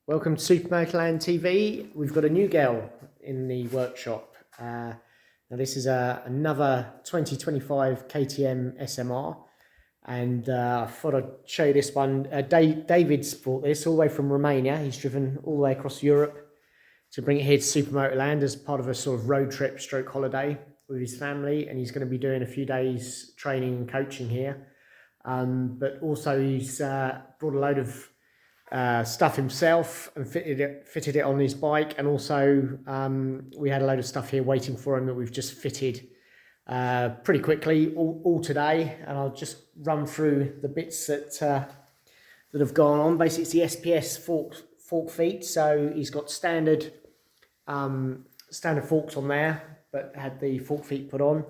Welcome to SUPERMOTOLAND TV. We've got a new girl in the workshop. Now this is another 2025 KTM SMR, and I thought I'd show you this one. David's brought this all the way from Romania. He's driven all the way across Europe to bring it here to SUPERMOTOLAND as part of a sort of road trip stroke holiday with his family, and he's going to be doing a few days training and coaching here. But also he's brought a load of stuff himself and fitted it on his bike, and also we had a load of stuff here waiting for him that we've just fitted pretty quickly all today, and I'll just run through the bits that have gone on. Basically it's the SPS fork feet, so he's got standard forks on there, but had the fork feet put on.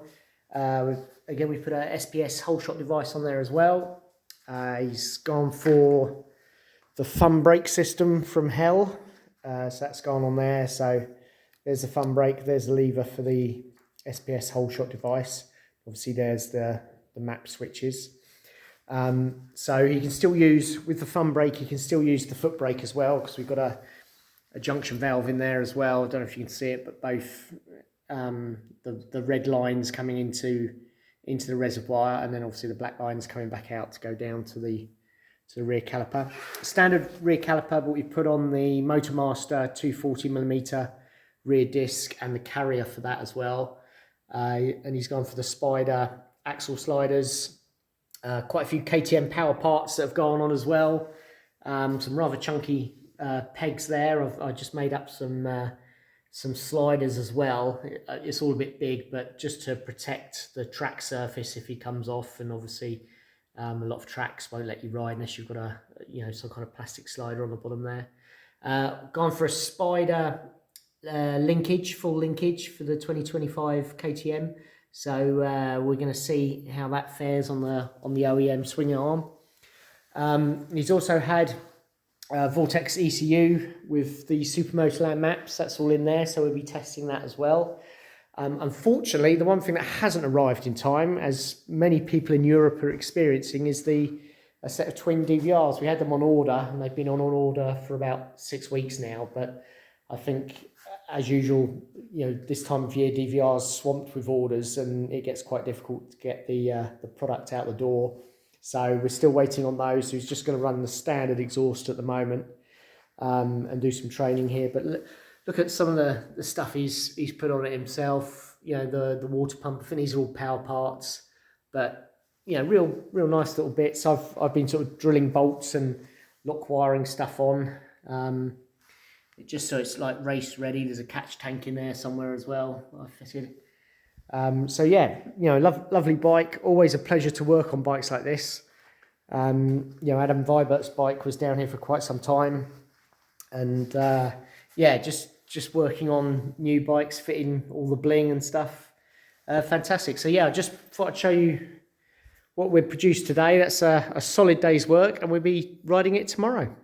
Again, we put a SPS whole shot device on there as well. He's gone for the thumb brake system from Hell, so that's gone on there. So there's the thumb brake, there's the lever for the SPS whole shot device. Obviously there's the map switches. So you can still use, with the thumb brake, you can still use the foot brake as well, because we've got a junction valve in there as well. I don't know if you can see it, but both the red lines coming into the reservoir, and then obviously the black lines coming back out to go down to the rear caliper. Standard rear caliper, but we put on the Motormaster 240mm rear disc and the carrier for that as well. And he's gone for the Spider axle sliders. Quite a few KTM power parts that have gone on as well. Some rather chunky pegs there. I just made up some sliders as well. It's all a bit big, but just to protect the track surface if he comes off, and obviously a lot of tracks won't let you ride unless you've got some kind of plastic slider on the bottom there. Gone for a Spider linkage, full linkage for the 2025 KTM. So we're going to see how that fares on the OEM swing arm. He's also had Vortex ECU with the SUPERMOTOLAND maps. That's all in there, so we'll be testing that as well. Unfortunately, the one thing that hasn't arrived in time, as many people in Europe are experiencing, is a set of twin DVRs. We had them on order, and they've been on order for about 6 weeks now. But I think, as usual, this time of year, DVR's swamped with orders, and it gets quite difficult to get the product out the door. So we're still waiting on those. So he's just going to run the standard exhaust at the moment, and do some training here. But look at some of the stuff he's put on it himself. The water pump. I think these are all power parts, but real nice little bits. I've been sort of drilling bolts and lock wiring stuff on. Just so it's like race ready. There's a catch tank in there somewhere as well I fitted. So yeah, lovely bike. Always a pleasure to work on bikes like this. Adam Vibert's bike was down here for quite some time, and yeah, just working on new bikes, fitting all the bling and stuff. Fantastic. So yeah, I just thought I'd show you what we've produced today. That's a solid day's work, and we'll be riding it tomorrow.